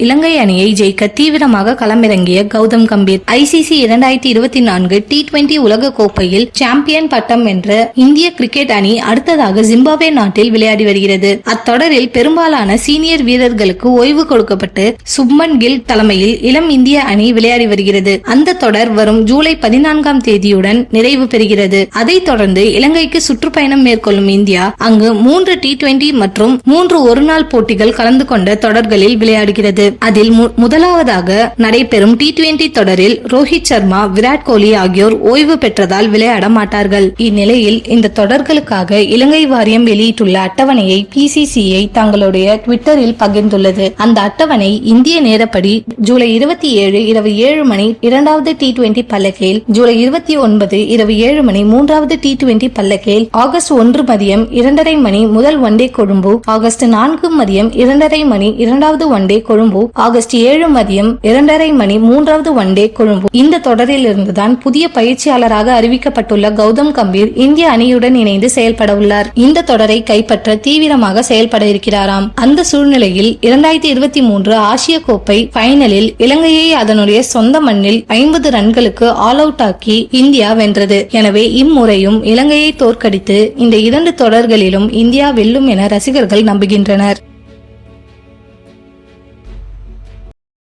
இலங்கை அணியை ஜெயிக்க தீவிரமாக களமிறங்கிய கௌதம் கம்பீர். ICC 2024 T20 உலக கோப்பையில் சாம்பியன் பட்டம் வென்ற இந்திய கிரிக்கெட் அணி அடுத்ததாக ஜிம்பாப்வே நாட்டில் விளையாடி வருகிறது. அத்தொடரில் பெரும்பாலான சீனியர் வீரர்களுக்கு ஓய்வு கொடுக்கப்பட்டு சுப்மன் கில் தலைமையில் இளம் இந்திய அணி விளையாடி வருகிறது. அந்த தொடர் வரும் ஜூலை 14ஆம் தேதியுடன் நிறைவு பெறுகிறது. அதைத் தொடர்ந்து இலங்கைக்கு சுற்றுப்பயணம் மேற்கொள்ளும் இந்தியா அங்கு 3 T20 மற்றும் 3 ஒருநாள் போட்டிகள் கலந்து கொண்ட தொடர்களில் விளையாடுகிறது. அதில் முதலாவதாக நடைபெறும் T20 தொடரில் ரோஹித் சர்மா, விராட் கோலி ஆகியோர் ஓய்வு பெற்றதால் விளையாட மாட்டார்கள். இந்நிலையில் இந்த தொடர்களுக்காக இலங்கை வாரியம் வெளியிட்டுள்ள அட்டவணையை PCCI தங்களுடைய ட்விட்டரில் பகிர்ந்துள்ளது. அந்த அட்டவணை இந்திய நேரப்படி ஜூலை 27 இரவு 7 மணி 2வது T20 பல்லக்கேல், ஜூலை 29 இரவு 7 மணி 3வது T20 பல்லக்கேல், ஆகஸ்ட் 1 மதியம் 2:30 மணி முதல் ஒன்டே கொழும்பு, ஆகஸ்ட் 4 மதியம் 2:30 மணி 2வது ஒன்டே கொழும்பு, ஆகஸ்ட் 7 மதியம் 2:30 மணி 3வது ஒன்டே கொழும்பு. இந்த தொடரில் இருந்துதான் புதிய பயிற்சியாளராக அறிவிக்கப்பட்டுள்ள கௌதம் கம்பீர் இந்திய அணியுடன் இணைந்து செயல்பட உள்ளார். இந்த தொடரை கைப்பற்ற தீவிரமாக செயல்பட இருக்கிறாராம். அந்த சூழ்நிலையில் 2023 ஆசிய கோப்பை பைனலில் இலங்கையை அதனுடைய சொந்த மண்ணில் 50 ரன்களுக்கு ஆல் அவுட் ஆக்கி இந்தியா வென்றது. எனவே இம்முறையும் இலங்கையை தோற்கடித்து இந்த 2 தொடர்களிலும் இந்தியா வெல்லும் என ரசிகர்கள் நம்புகின்றனர்.